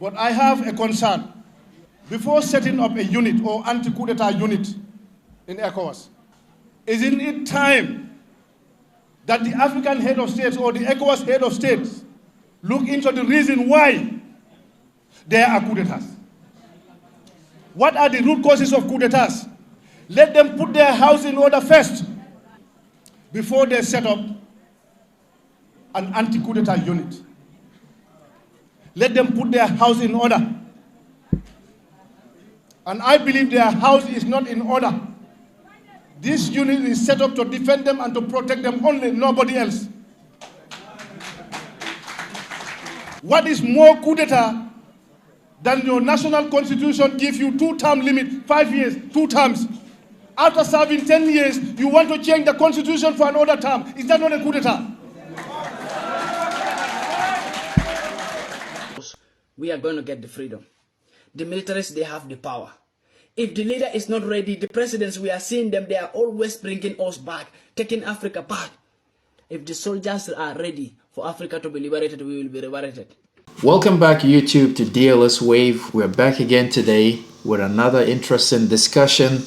But I have a concern. Before setting up a unit or anti-coup d'etat unit in ECOWAS, isn't it time that the African head of states or the ECOWAS head of states look into the reason why there are coup d'etats? What are the root causes of coup d'etats? Let them put their house in order first before they set up an anti-coup d'etat unit. Let them put their house in order. And I believe their house is not in order. This unit is set up to defend them and to protect them only, nobody else. What is more coup d'etat than your national constitution gives you 2-term limit, 5 years, 2 terms. After serving 10 years, you want to change the constitution for another term. Is that not a coup d'etat? We are going to get the freedom. The militaries, they have the power. If the leader is not ready, the presidents, we are seeing them, they are always bringing us back, taking Africa back. If the soldiers are ready for Africa to be liberated, we will be liberated. Welcome back YouTube to DLS Wave. We're back again today with another interesting discussion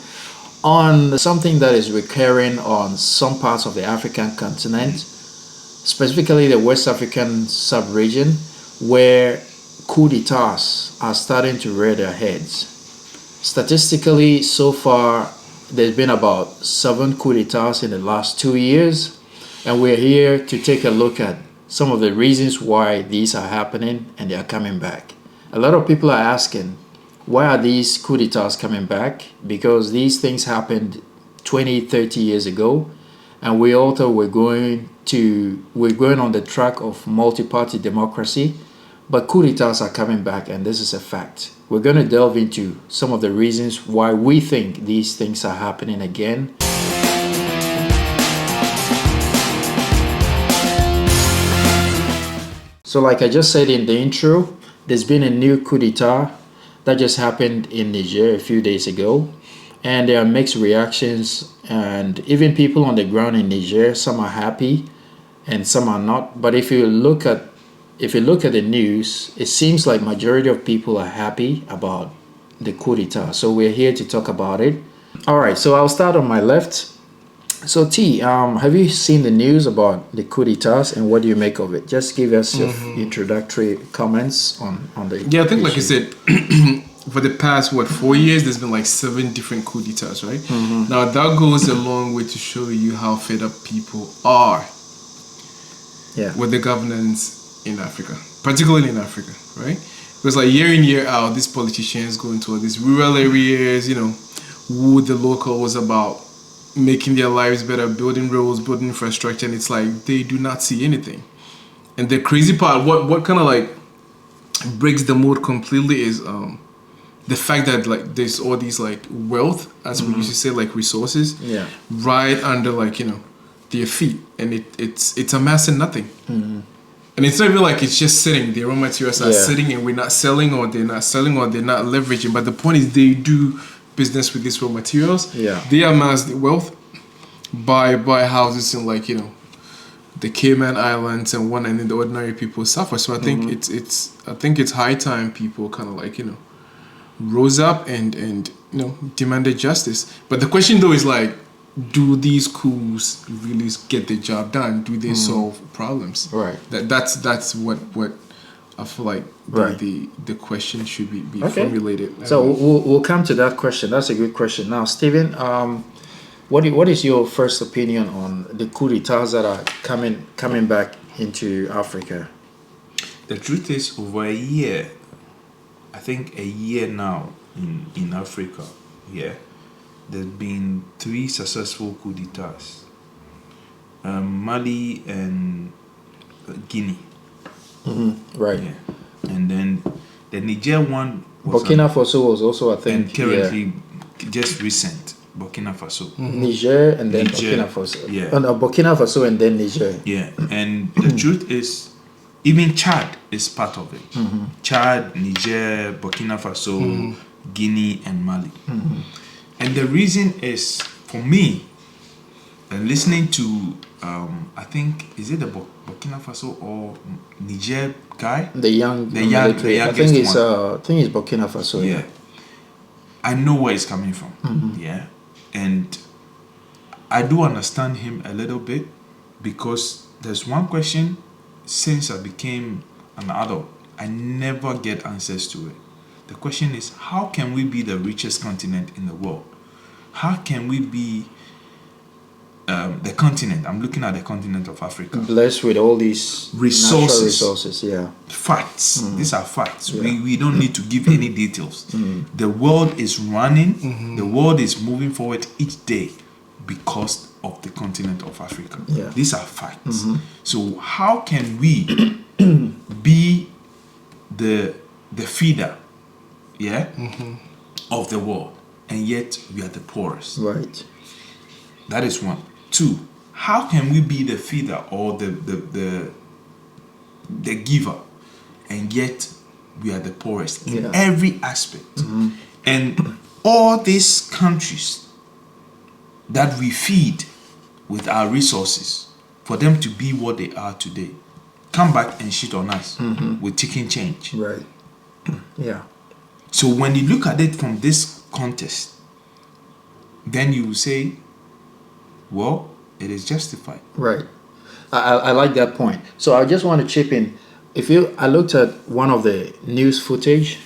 on something that is recurring on some parts of the African continent, specifically the West African sub-region, where coup d'etats are starting to rear their heads. Statistically, so far, there's been about 7 coup d'etats in the last 2 years, and we're here to take a look at some of the reasons why these are happening and they are coming back. A lot of people are asking, why are these coup d'etats coming back? Because these things happened 20, 30 years ago, and we all thought we're going on the track of multi-party democracy, but coup d'etats are coming back, and this is a fact. We're going to delve into some of the reasons why we think these things are happening again. So like I just said in the intro, there's been a new coup d'etat that just happened in Niger a few days ago, and there are mixed reactions, and even people on the ground in Niger, some are happy and some are not. But if you look at the news, it seems like majority of people are happy about the coup d'etat. So we're here to talk about it. All right, so I'll start on my left. So T, have you seen the news about the coup d'etats and what do you make of it? Just give us your introductory comments on the I think issue. like you said, for the past 4 years, there's been like 7 different coup d'etats, right? Now that goes a long way to show you how fed up people are with the governance in Africa, particularly in Africa, right? Because like year in, year out, these politicians go into all these rural areas, who the local was about making their lives better, building roads, building infrastructure, and it's like they do not see anything. And the crazy part, what kind of like breaks the mood completely is the fact that like there's all these like wealth, as we used to say, like resources, right under like their feet, and it's amassing nothing. And it's not even like it's just sitting. The raw materials are sitting, and we're not selling, or they're not selling, or they're not leveraging. But the point is, they do business with these raw materials. They amass the wealth, buy houses in like the Cayman Islands and and then the ordinary people suffer. So I think it's high time people kind of like rose up and demanded justice. But the question though is like, do these coups really get the job done? Do they solve problems? Right. That's what I feel like the question should be formulated. So we'll come to that question. That's a good question. Now, Stephen, what is your first opinion on the coup d'etats that are coming back into Africa? The truth is, over a year, I think a year now in Africa, there's been 3 successful coup d'etats. Mali and Guinea. Right. Yeah. And then the Niger one was Burkina Faso was also, I think, and currently just recent. Burkina Faso. Niger and then Niger, Burkina Faso. Yeah. Burkina Faso and then Niger. Yeah. And the truth is, even Chad is part of it. Chad, Niger, Burkina Faso, Guinea, and Mali. And the reason is, for me, listening to, I think, is it the Burkina Faso or Niger guy. The youngest I think it's Burkina Faso. Yeah. I know where he's coming from. Yeah. And I do understand him a little bit, because there's one question since I became an adult, I never get answers to it. The question is, how can we be the richest continent in the world? How can we be the continent? I'm looking at the continent of Africa. Blessed with all these resources, yeah. Facts. These are facts. Yeah. We don't need to give any details. The world is running, the world is moving forward each day because of the continent of Africa. Yeah. These are facts. So how can we be the feeder, yeah, of the world, and yet we are the poorest? Right. That is one. Two, how can we be the feeder or the giver, and yet we are the poorest in every aspect? And all these countries that we feed with our resources, for them to be what they are today, come back and shit on us with chicken change. Right. Yeah. So when you look at it from this context, then you will say, well, it is justified. Right. I like that point. So I just want to chip in. I looked at one of the news footage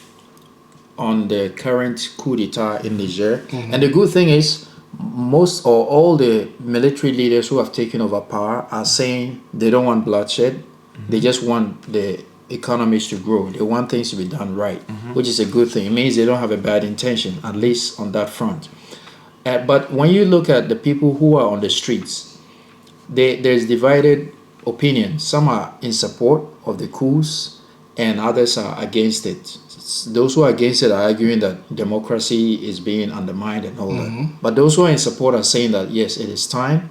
on the current coup d'etat in Niger, and the good thing is, most or all the military leaders who have taken over power are saying they don't want bloodshed. They just want the economies to grow. They want things to be done right, which is a good thing. It means they don't have a bad intention, at least on that front. But when you look at the people who are on the streets, there's divided opinion. Some are in support of the coups and others are against it. Those who are against it are arguing that democracy is being undermined and all that. But those who are in support are saying that, yes, it is time.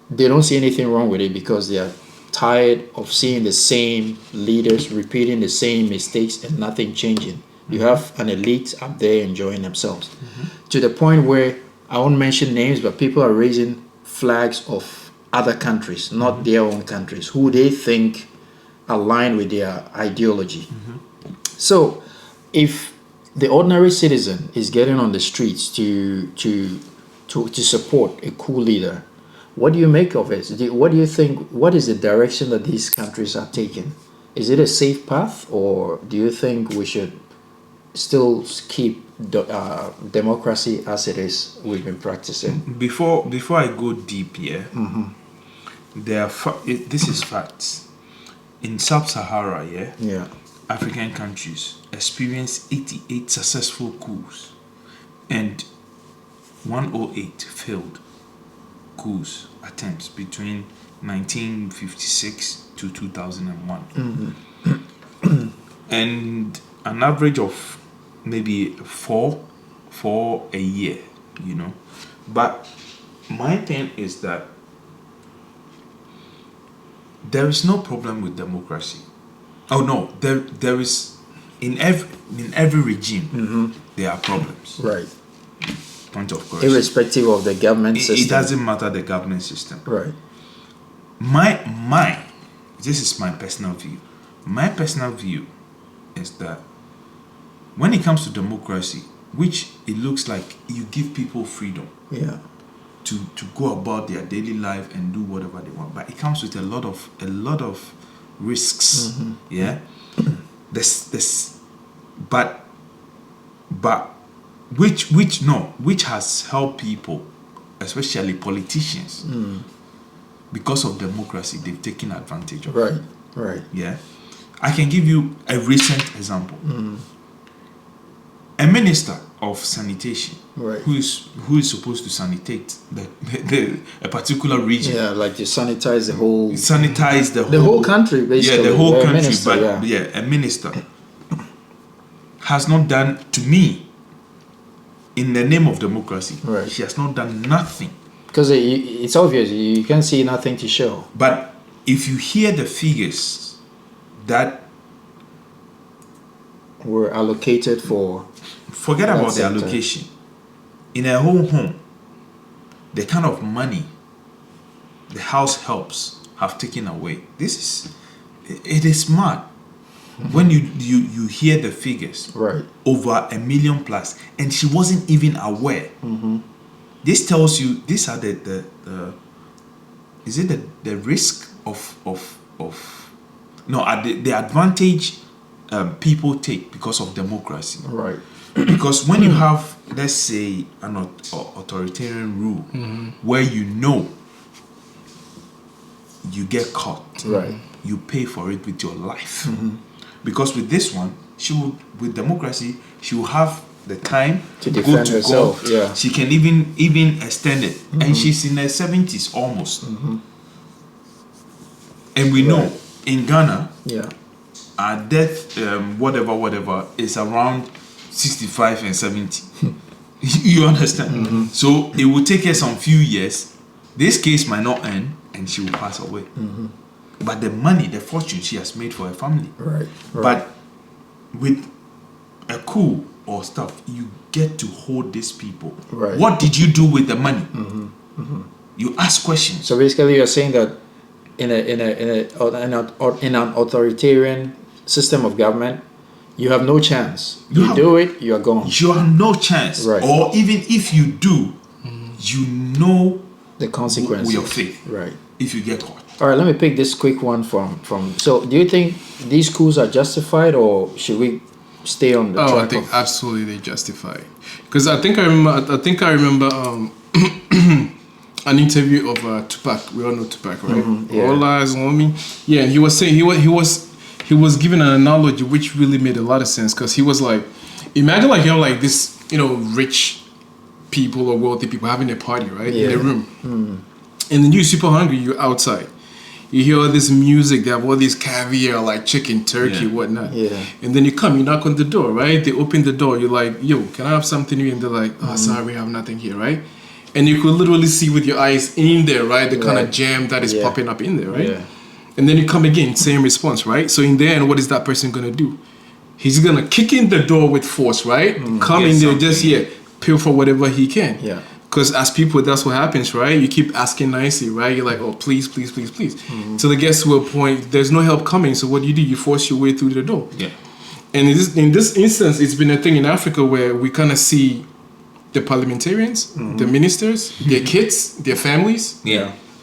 They don't see anything wrong with it because they are tired of seeing the same leaders repeating the same mistakes and nothing changing. You have an elite up there enjoying themselves. To the point where, I won't mention names, but people are raising flags of other countries, not their own countries, who they think align with their ideology. So if the ordinary citizen is getting on the streets to support a coup leader, what do you make of it? What do you think? What is the direction that these countries are taking? Is it a safe path, or do you think we should still keep democracy as it is we've been practicing? Before I go deep here, this is facts. In Sub-Sahara, African countries experienced 88 successful coups and 108 failed coups attempts between 1956 to 2001. And an average of maybe four a year, you know. But my thing is that there is no problem with democracy. Oh no, there is in every regime there are problems. Right. Point of correction. Irrespective of the government system. It doesn't matter the government system. Right. This is my personal view. My personal view is that when it comes to democracy, which it looks like you give people freedom to go about their daily life and do whatever they want, but it comes with a lot of risks. Which has helped people, especially politicians, because of democracy, they've taken advantage of it. Right. Yeah, I can give you a recent example. A minister of sanitation, who is supposed to sanitate a particular region. Yeah, like to sanitize the whole country, basically. Yeah, the whole country. Minister, but a minister has not done, to me, in the name of democracy, she has not done nothing. Because it's obvious, you can see nothing to show. But if you hear the figures that were allocated for... Forget about the allocation. In a whole home, the kind of money the house helps have taken away. It is mad. When you hear the figures, right, over 1 million plus, and she wasn't even aware. This tells you these are the is it the risk of no, the advantage people take because of democracy, right, because when you have, let's say, an authoritarian rule where you know you get caught, right, you pay for it with your life. Because with this one, with democracy, she will have the time to defend herself. God. Yeah, She can even extend it, and she's in her 70s almost. And we know in Ghana, yeah, our death, whatever, is around 65 and 70. You understand? So it will take her some few years. This case might not end, and she will pass away. But the money, the fortune she has made for her family. right. But with a coup or stuff, you get to hold these people. Right. What did you do with the money? You ask questions. So basically, you're saying that in an authoritarian system of government, you have no chance. You do it, you are gone. You have no chance. Right. Or even if you do, you know The consequences. with your faith. Right. If you get caught. All right, let me pick this quick one from. So, do you think these coups are justified, or should we stay on the track? I think absolutely they justify. Because I think I remember an interview of Tupac. We all know Tupac, right? Yeah. All Eyes on Me. Yeah, and he was saying he was giving an analogy which really made a lot of sense, because he was like, imagine like you have like this, rich people or wealthy people having a party, right, in the room, and then you're super hungry. You're outside. You hear all this music, they have all these caviar, like chicken, turkey, whatnot. Yeah. And then you come, you knock on the door, right? They open the door, you're like, yo, can I have something here? And they're like, oh, sorry, we have nothing here, right? And you could literally see with your eyes in there, right? The kind of jam that is popping up in there, right? Yeah. And then you come again, same response, right? So in the end, what is that person going to do? He's going to kick in the door with force, right? Come in there, just, pay for whatever he can. Yeah. Because as people, that's what happens, right? You keep asking nicely, right? You're like, oh, please, please, please, please. Till it gets to a point, there's no help coming. So what do? You force your way through the door. Yeah. And in this instance, it's been a thing in Africa where we kind of see the parliamentarians, the ministers, their kids, their families,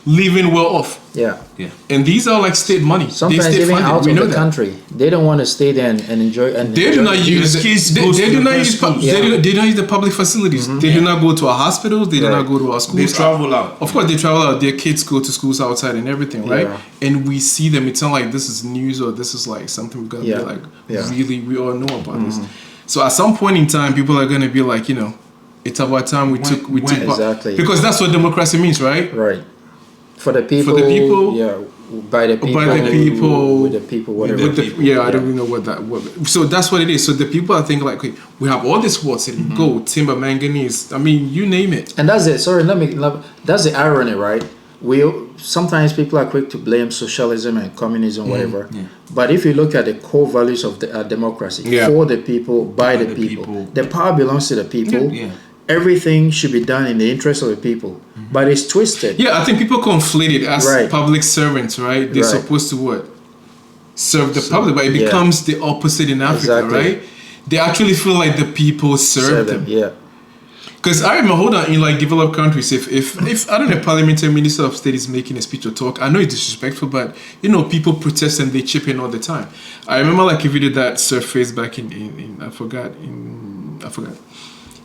living well off. Yeah. Yeah. And these are like state money. Sometimes they even out we of know the that. country, they don't want to stay there and enjoy. And They do not use they do not use the public facilities. They do not go to our hospitals. They do not go to our schools. They travel out. Of course, they travel out. Their kids go to schools outside and everything, right? Yeah. And we see them. It's not like this is news or this is like something we're gonna be like really. We all know about this. So at some point in time, people are gonna be like, it's about time we took exactly, because that's what democracy means, right? Right. For the people. For the people. Yeah. By the people. By the people. With the people. Whatever. I don't even know what that. So that's what it is. So the people are thinking like, okay, we have all this water, gold, timber, manganese. I mean, you name it. And that's it. Sorry, that's the irony, right? Sometimes people are quick to blame socialism and communism, whatever. Yeah. But if you look at the core values of the democracy, for the people, by the people, the power belongs to the people. Yeah. Everything should be done in the interest of the people. But it's twisted. Yeah, I think people conflate it as public servants, right? They're supposed to what? Serve the public, but it becomes the opposite in Africa, right? They actually feel like the people serve them. Yeah. Because I remember, hold on, in like developed countries, if I don't know, parliamentary minister of state is making a speech or talk, I know it's disrespectful, but people protest and they chip in all the time. I remember like if you did that surface back in I forgot,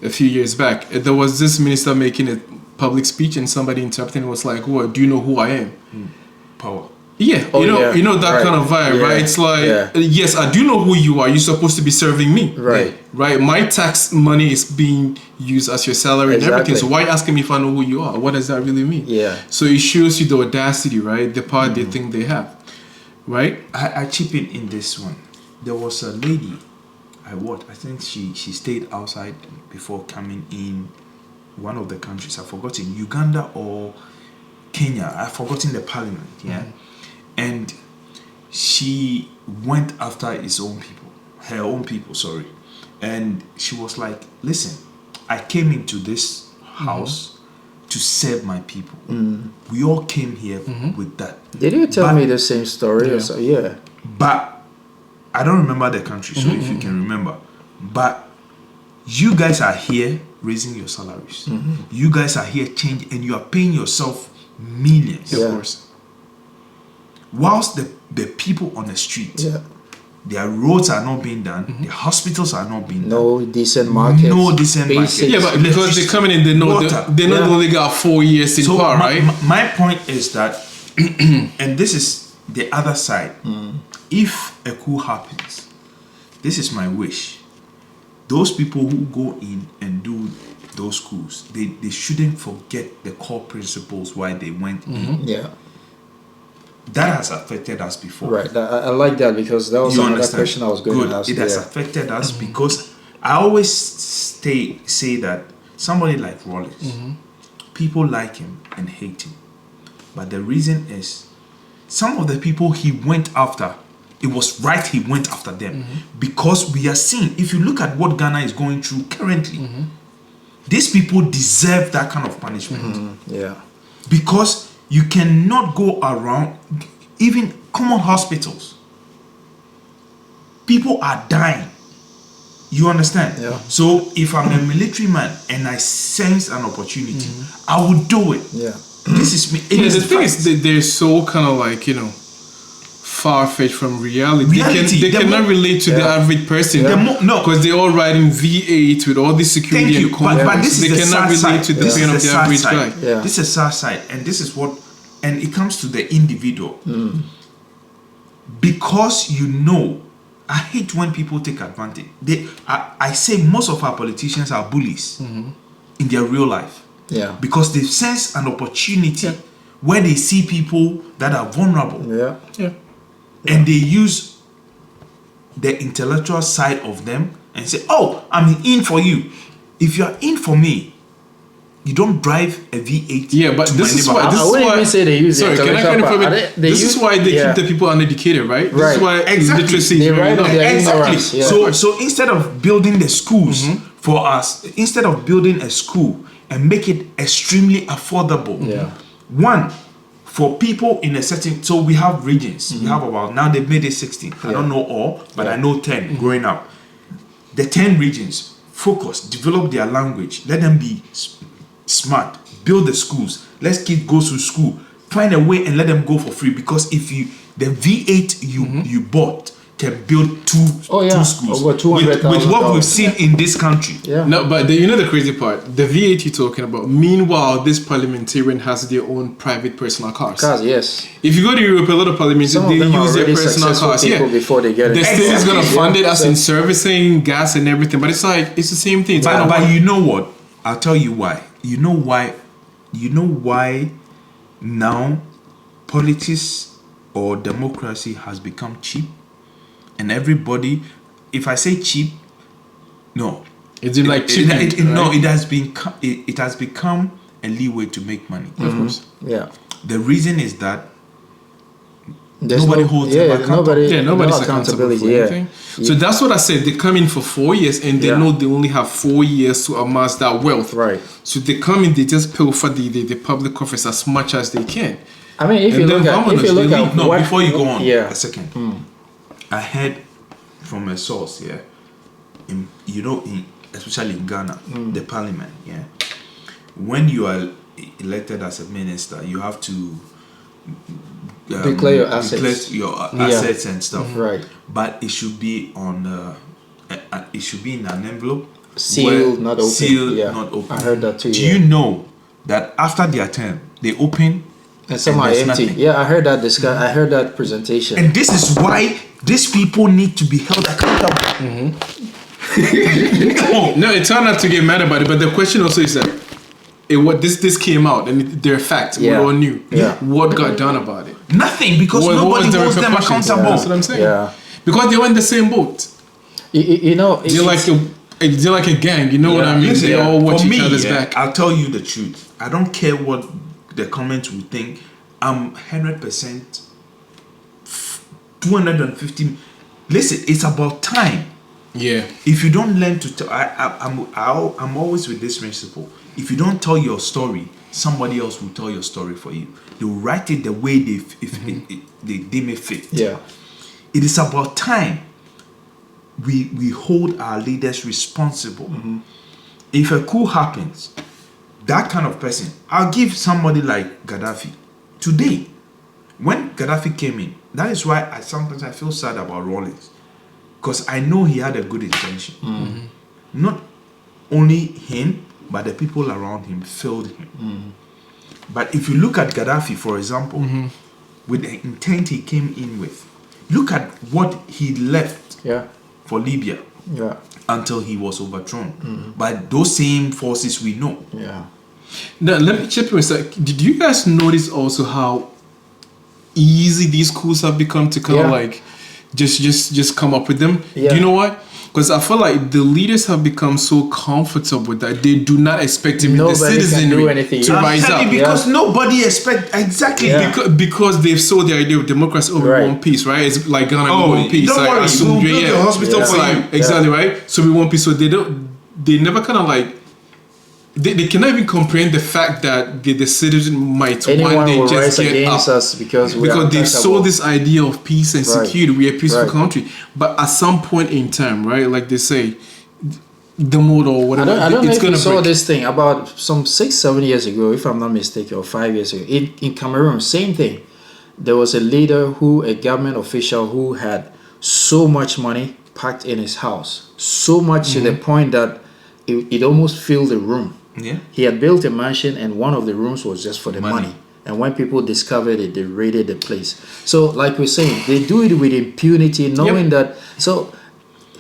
a few years back, there was this minister making a public speech and somebody interrupting was like, "What? Do you know who I am?" Power. Yeah, you know that kind of vibe, right? It's like, yes, I do know who you are. You're supposed to be serving me, right? My tax money is being used as your salary and everything. So why asking me if I know who you are? What does that really mean? Yeah. So it shows you the audacity, right? The power they think they have, right? I chip in this one. There was a lady. I think she stayed outside before coming in one of the countries. I've forgotten, Uganda or Kenya. I've forgotten the parliament. Yeah. And she went after her own people, sorry. And she was like, listen, I came into this house to serve my people. We all came here with that. Did you tell me the same story? Yeah. So, yeah. But I don't remember the country, so if you can remember. But you guys are here raising your salaries. You guys are here changing, and you are paying yourself millions. Yeah. Of course. Whilst the people on the street, their roads are not being done, the hospitals are not being done. No decent markets. No decent markets. Yeah, but because they come in and they know they not only got 4 years in So power, right? my point is that, and this is the other side. If a coup happens, this is my wish. Those people who go in and do those coups, they shouldn't forget the core principles why they went in. Yeah. That has affected us before. Right. I like that because that was You another understand? question I was going to ask. It has affected us because I always say that somebody like Rollins, people like him and hate him. But the reason is some of the people he went after, it was right he went after them. Because we are seeing, if you look at what Ghana is going through currently, these people deserve that kind of punishment. Yeah. Because you cannot go around, even common hospitals. People are dying. You understand? Yeah. So if I'm a military man and I sense an opportunity, I will do it. Yeah. This is me. Yeah, the thing is that they're so kind of like, far-fetched from reality. They cannot relate to the average person. No, because they're all riding V8 with all this security thank you. and comfort. But this is they the cannot sad relate side. to the This pain is of the the sad average side. guy. Yeah. This is sad side, and this is what, and it comes to the individual. Because I hate when people take advantage. I say most of our politicians are bullies in their real life. Yeah. Because they sense an opportunity where they see people that are vulnerable. Yeah. Yeah. And they use the intellectual side of them and say, oh, I'm in for you. If you're in for me, you don't drive a V8. Yeah, but this is why. I wouldn't even say they use it. Sorry, can I kind of This is why they keep the people uneducated, right? This is why literacy is very low. Exactly. Yeah. So instead of building the schools for us, instead of building a school and make it extremely affordable, one, for people in a certain, so we have regions. We have about, now they've made it 16. I don't know all, but I know 10 growing up. The 10 regions, focus, develop their language, let them be smart, build the schools, let kids go to school, find a way and let them go for free. Because if the V8 you bought can build two schools over 200,000 with what we've seen in this country. Yeah. No, but the crazy part, the V8 you're talking about. Meanwhile, this parliamentarian has their own private personal cars. Yes. If you go to Europe, a lot of parliamentarians they use their personal cars. Before they get it. The state is gonna fund it as in servicing, gas, and everything. But it's like it's the same thing. But you know what? I'll tell you why. You know why now politics or democracy has become cheap, and everybody, if I say cheap, no, it's like cheap. No, it has become a leeway to make money. Of course. Yeah. The reason is that There's nobody holds them accountable. Nobody's no accountable for yeah. anything. So that's what I said. They come in for 4 years and they know they only have 4 years to amass that wealth. Right. So they come in, they just pilfer the public office as much as they can. I mean, if you look at no, what, before you go on, a second. I heard from a source, especially in Ghana, the parliament, when you are elected as a minister, you have to declare your assets, and stuff. Right. But it should be on. It should be in an envelope, sealed, not open. Sealed, not open. I heard that too. Do you know that after their term, they open and some are empty? Nothing. Yeah, I heard that. I heard that presentation. And this is why these people need to be held accountable. No, it turned out to get mad about it. But the question also is that this came out and they're facts. We all knew. Yeah. What got done about it? Nothing, because nobody holds them accountable. That's what I'm saying. Yeah. Because they were in the same boat. They're like a gang. You know what I mean? Listen, they all watch each other's back. I'll tell you the truth. I don't care what the comments will think. I'm 100%, 250. Listen, it's about time Yeah. If you don't learn to tell, I'm always with this principle. If you don't tell your story, somebody else will tell your story for you. They will write it the way they deem it fit. Yeah. It is about time we hold our leaders responsible. If a coup happens, that kind of person, I'll give somebody like Gaddafi. Today, when Gaddafi came in, that is why sometimes I feel sad about Rawlings. Because I know he had a good intention. Not only him, but the people around him failed him. But if you look at Gaddafi, for example, with the intent he came in with, look at what he left for Libya until he was overthrown by those same forces we know. Now, let me chip in a sec. Did you guys notice also how easy these coups have become to kind of like just come up with them? Do you know what? Because I feel like the leaders have become so comfortable with that they do not expect the citizenry to rise up. Because nobody expects because they've sold the idea of democracy over one piece, right? It's like Ghana, we want peace. Don't worry, we'll build the hospital for you. Exactly, right? So we want peace. So they never kind of like. They cannot even comprehend the fact that the citizen might one day just get up us because they've sold this idea of peace and security. We're a peaceful country, but at some point in time, right, like they say, the mode or whatever, I don't know if you saw this thing about some 6-7 years ago, if I'm not mistaken, or 5 years ago in Cameroon. Same thing. There was a leader a government official who had so much money packed in his house, so much to the point that it almost filled the room. He had built a mansion and one of the rooms was just for the money. And when people discovered it, they raided the place. So like we're saying, they do it with impunity, knowing that. So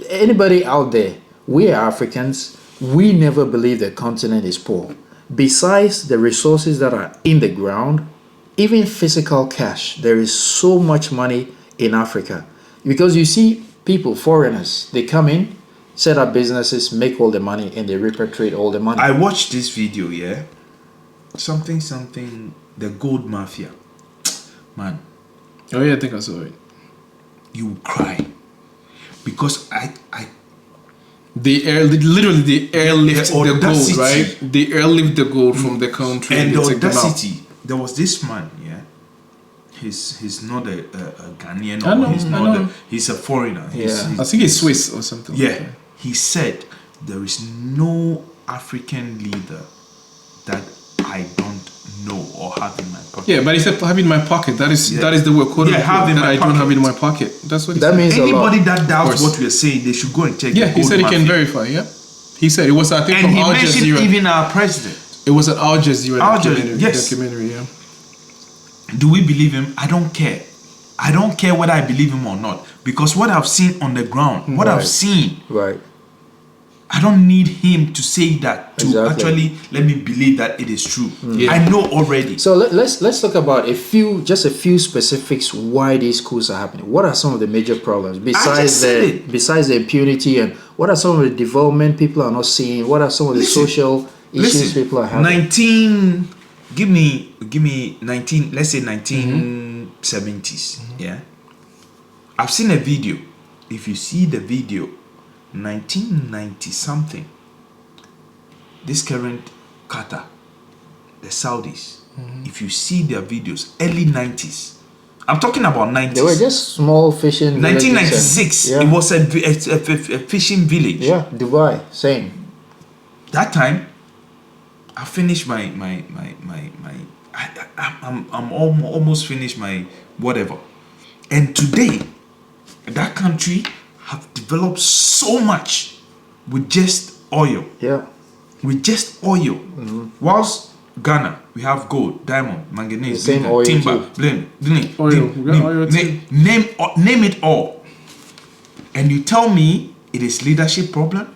anybody out there, we are Africans, we never believe the continent is poor. Besides the resources that are in the ground, even physical cash, there is so much money in Africa. Because you see people, foreigners, they come in, set up businesses, make all the money, and they repatriate all the money. I watched this video, something, the gold mafia. Man. Oh yeah, I think I saw it. You will cry. Because they airlift the gold, right? They airlift the gold from the country. And the audacity, there was this man, He's not a Ghanaian, he's a foreigner. I think he's Swiss or something. Yeah. He said there is no African leader that I don't know or have in my pocket. Yeah, but he said have in my pocket. That is the word quote have in that my I pocket. don't have in my pocket. That's what he that said. means anybody that doubts what we are saying, they should go and check. Yeah, he said he can verify. Yeah, he said it was I think and from he Al mentioned Jazeera. even our president. It was an Al Jazeera documentary. Yeah. Do we believe him? I don't care. I don't care whether I believe him or not, because what I've seen on the ground, what I've seen, I don't need him to say that to actually let me believe that it is true. I know already. So let's talk about a few specifics why these coups are happening. What are some of the major problems besides the impunity, and what are some of the development people are not seeing? What are some of the social issues people are having? Give me 19. Let's say 1970s. Yeah, I've seen a video. If you see the video, 1990 something. This current Qatar, the Saudis. If you see their videos, early 90s. I'm talking about 90s. They were just small fishing. 1996. It was a fishing village. Yeah, Dubai, same. That time, I finished I'm almost finished my whatever. And today, that country have developed so much with just oil. Yeah. With just oil. Whilst Ghana, we have gold, diamond, manganese, timber, name it all. And you tell me it is leadership problem?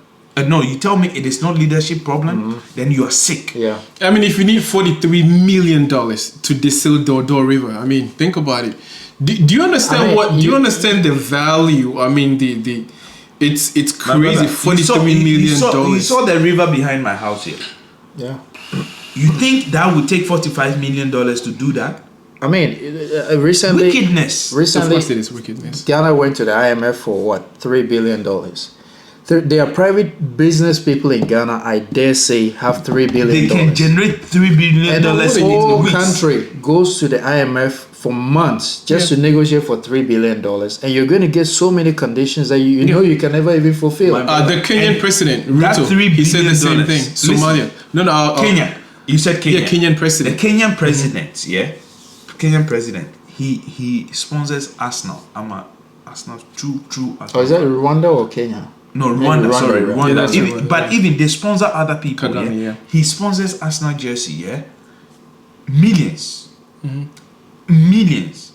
No, you tell me it is not leadership problem, then you are sick. Yeah. I mean, if you need $43 million to desal Dodo River, I mean, think about it. Do you understand do you understand the value? I mean, it's crazy. $43 million. You saw the river behind my house here. Yeah. You think that would take $45 million to do that? I mean, recently, wickedness. Of course, it is wickedness. Ghana went to the IMF for what, $3 billion. There are private business people in Ghana, I dare say, have $3 billion. They can generate $3 billion and the in whole weeks. country goes to the IMF for months just to negotiate for $3 billion. And you're going to get so many conditions that you know you can never even fulfill. The Kenyan president, Ruto, he said the same thing. Somalia. Kenya. You said Kenya. Yeah, Kenyan president. The Kenyan president, Kenyan president, he sponsors Arsenal. I'm a Arsenal, true. Oh, is that Rwanda or Kenya? No, Rwanda. Sorry, Rwanda. Yeah, Rwanda. But even they sponsor other people. Kagame, He sponsors Arsenal jersey. Millions. Millions.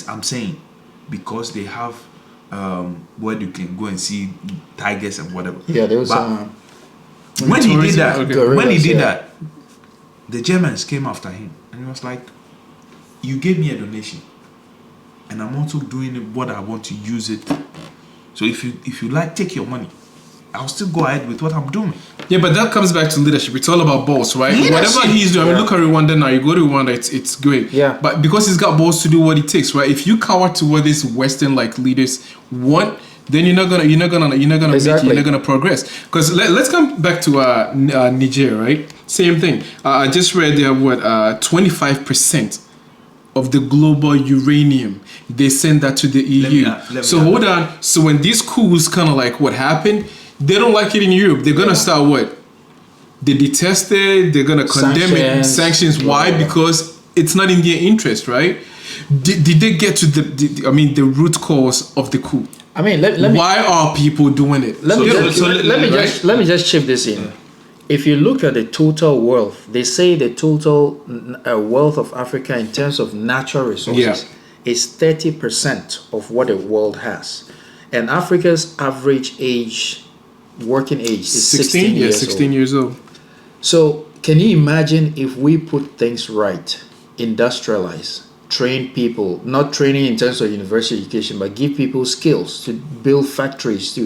I'm saying, because they have where you can go and see tigers and whatever. Yeah, there was when he did that. Gorillas, when he did that, the Germans came after him and he was like, "You gave me a donation, and I'm also doing what I want to use it. So if you like, take your money. I'll still go ahead with what I'm doing." Yeah, but that comes back to leadership. It's all about balls, right? Leadership. Whatever he's doing, I mean, look at Rwanda now. You go to Rwanda, it's great. Yeah. But because he's got balls to do what it takes, right? If you cower to what these Western like leaders want, then you're not gonna make it. You're not gonna progress. Because let's come back to Niger, right? Same thing. I just read they have 25% of the global uranium. They send that to the EU. Hold on. So when these coups kind of like what happened, they don't like it in Europe. They're gonna start what? They detest it. They're gonna condemn it. Sanctions. Why? Because it's not in their interest, right? Did they get to the root cause of the coup? I mean, let me. Why are people doing it? Let me just chip this in. Yeah. If you look at the total wealth, they say the total wealth of Africa in terms of natural resources is 30% of what the world has, and Africa's average working age is 16 years 16 years old. So can you imagine if we put things right, industrialize, train people, not training in terms of university education, but give people skills to build factories.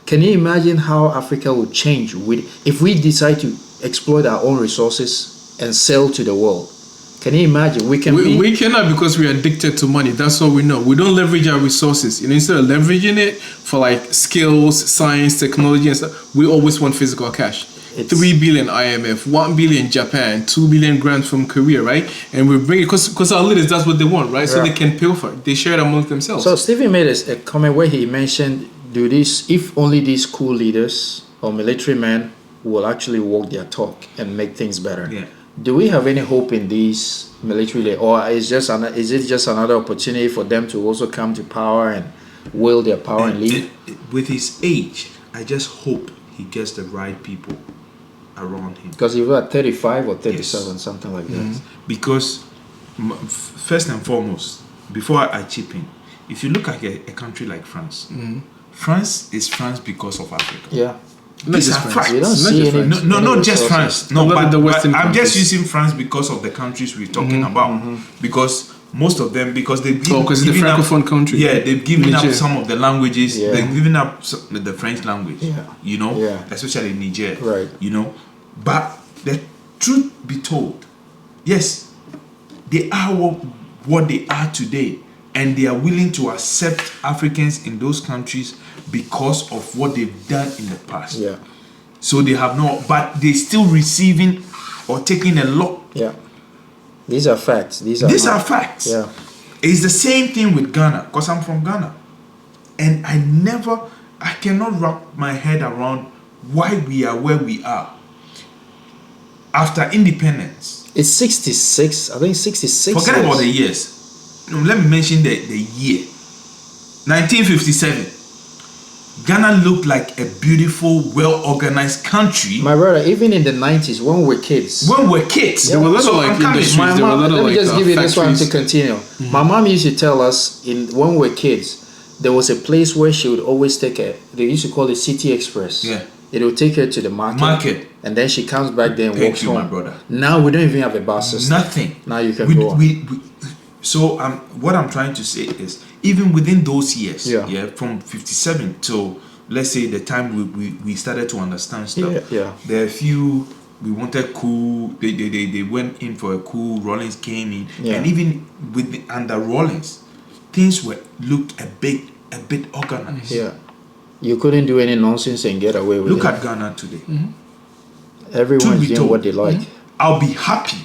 Can you imagine how Africa would change if we decide to exploit our own resources and sell to the world? Can you imagine? We cannot, because we are addicted to money. That's all we know. We don't leverage our resources. Instead of leveraging it for like skills, science, technology and stuff, we always want physical cash. 3 billion IMF, 1 billion Japan, 2 billion grants from Korea, right? And we bring it because our leaders, that's what they want, right? So they can pay for it. They share it amongst themselves. So Stephen made a comment where he mentioned, if only these cool leaders or military men will actually walk their talk and make things better. Yeah. Do we have any hope in these military leaders, or is it just another opportunity for them to also come to power and wield their power and lead? With his age, I just hope he gets the right people around him. Because he was at 35 or 37, something like that. Because first and foremost, before I chip in, if you look at a country like France, France is France because of Africa. Yeah. These are facts. You don't see any, not just France. No, but the Western I'm countries. just using France because of the countries we're talking about. Because most of them, because they've given because it's the francophone country. Yeah, they've given Niger. up some of the languages. Yeah. They've given up the French language. Yeah. You know, especially in Niger. Right. You know, but the truth be told, yes, they are what they are today, and they are willing to accept Africans in those countries because of what they've done in the past. Yeah. So they have no, but they still receiving or taking a lot. Yeah. These are facts. These are facts. Yeah. It's the same thing with Ghana, because I'm from Ghana. And I cannot wrap my head around why we are where we are. After independence. It's 66. I think 66. Forget about the years. No, let me mention the year. 1957. Ghana looked like a beautiful, well-organized country. My brother, even in the 90s, when we were kids. There were a lot of like industries. Let me just give you this one factories. to continue. My mom used to tell us when we were kids, there was a place where she would always take they used to call it City Express. Yeah. It would take her to the market. And then she comes back there and walks home. my brother. Now we don't even have a bus system. Nothing. Now you can go on. So what I'm trying to say is, even within those years, from 57 till, let's say, the time we started to understand stuff, there are a few, we wanted coup, they went in for a coup, Rawlings came in, and even under Rawlings, things looked a bit organized. Yeah. You couldn't do any nonsense and get away with Look it. at Ghana today. Everyone's doing told, what they like. I'll be happy,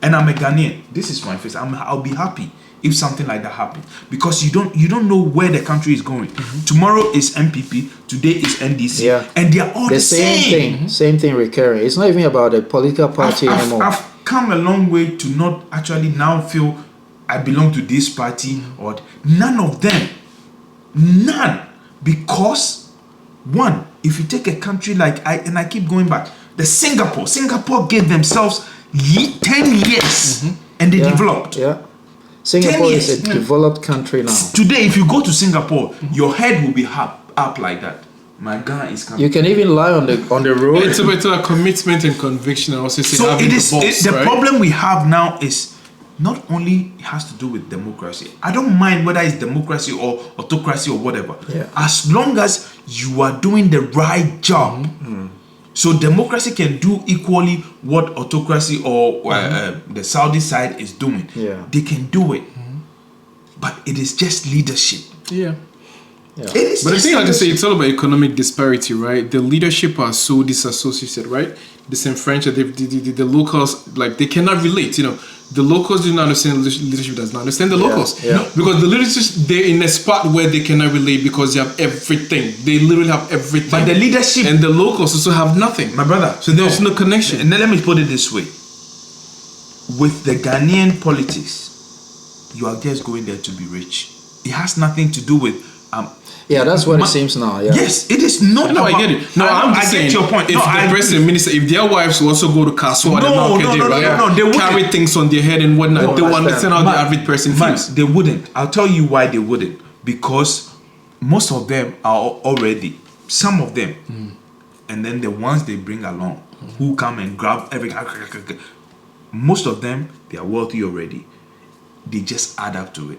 and I'm a Ghanaian. This is my face. I'll be happy if something like that happens, because you don't know where the country is going. Tomorrow is MPP, today is NDC, and they are all the same thing. Same thing recurring. It's not even about a political party anymore. I've come a long way to not actually now feel I belong to this party or none of them. None. Because one, if you take a country like I keep going back, Singapore gave themselves 10 years and they developed. Yeah. Singapore is a developed country now. Today, if you go to Singapore, your head will be up like that. My gun is coming. You can even lie on the road. It's a commitment and conviction. I also say so the right? problem we have now is not only it has to do with democracy. I don't mind whether it's democracy or autocracy or whatever. Yeah. As long as you are doing the right job. So democracy can do equally what autocracy or the Saudi side is doing. Yeah. They can do it. But it is just leadership. Yeah. It is. But I think, like I say, it's all about economic disparity, right? The leadership are so disassociated, right? Disenfranchised. The locals, like, they cannot relate. The locals do not understand. Leadership does not understand the locals. Yeah. Because the leadership, they're in a spot where they cannot relate because they have everything. They literally have everything. But the leadership and the locals also have nothing. My brother. So there's no connection. And then let me put it this way. With the Ghanaian politics, you are just going there to be rich. It has nothing to do with yeah, that's what it seems now. Yeah. Yes, it is not. No, I get it. No, I'm just saying. Get your point. If the president, minister, if their wives will also go to Kasua, they wouldn't. Carry things on their head and whatnot, they will understand how the average person feels. They wouldn't. I'll tell you why they wouldn't. Because most of them are already, some of them, and then the ones they bring along, who come and grab everything. Most of them, they are wealthy already. They just add up to it.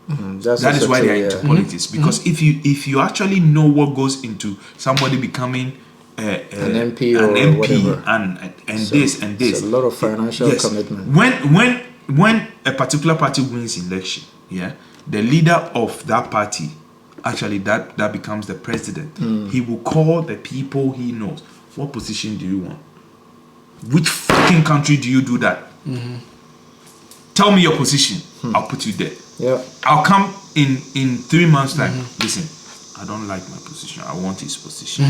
That is why they are into politics. Because if you actually know what goes into somebody becoming an MP or whatever, and so, this and this, it's a lot of financial commitment. When a particular party wins election, the leader of that party, actually that becomes the president. He will call the people he knows. What position do you want? Which fucking country do you do that? Tell me your position. I'll put you there. Yeah. I'll come in 3 months' time. Listen, I don't like my position. I want his position.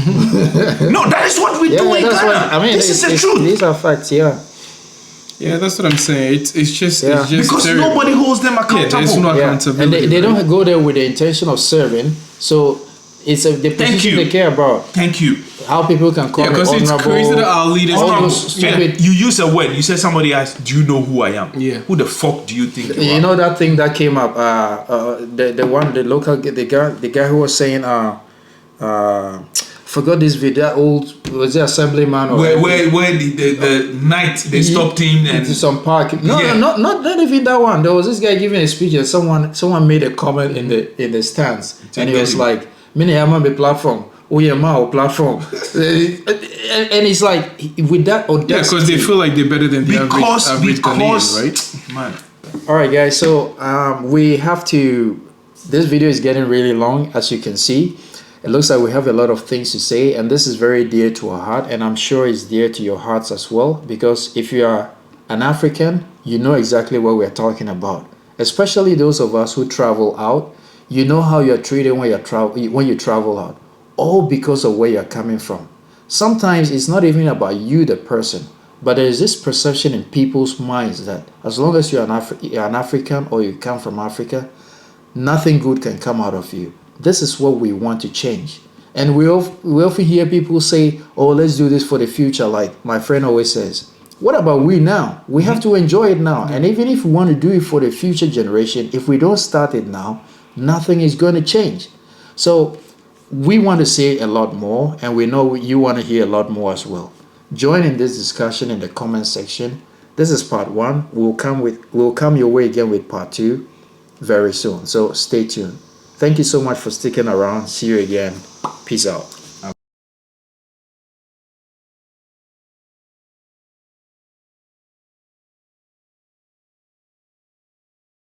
No, that is what we do in Ghana. This is the truth. These are facts. Yeah. Yeah, that's what I'm saying. It's just because terrible. nobody holds them accountable. There's no accountability. And they don't go there with the intention of serving. So it's the position they care about. Thank you. How people can call because it's crazy that our leaders you use a word. You said somebody asked, "Do you know who I am?" Yeah. Who the fuck do you think you are? You know that thing that came up. The guy who was saying forgot this video. That old was the assemblyman or where the night they stopped him and into some park. Not even that one. There was this guy giving a speech and someone made a comment in the stands and he was like, "Many am on the platform. Oh yeah, my platform." And it's like with that audacity. Yeah, because they feel like they're better than the average Ghanaian, right? Man. All right, guys. So we have to. This video is getting really long, as you can see. It looks like we have a lot of things to say, and this is very dear to our heart, and I'm sure it's dear to your hearts as well, because if you are an African, you know exactly what we're talking about, especially those of us who travel out. You know how you're treated when you travel out, all because of where you're coming from. Sometimes it's not even about you, the person, but there is this perception in people's minds that as long as you're an African or you come from Africa, nothing good can come out of you. This is what we want to change. And we often hear people say, "Oh, let's do this for the future," like my friend always says. What about we now? We have to enjoy it now. And even if we want to do it for the future generation, if we don't start it now, nothing is going to change. So we want to say a lot more, and we know you want to hear a lot more as well. Join in this discussion in the comment section. This is part 1. We'll come your way again with part 2 very soon. So stay tuned. Thank you so much for sticking around. See you again. Peace out.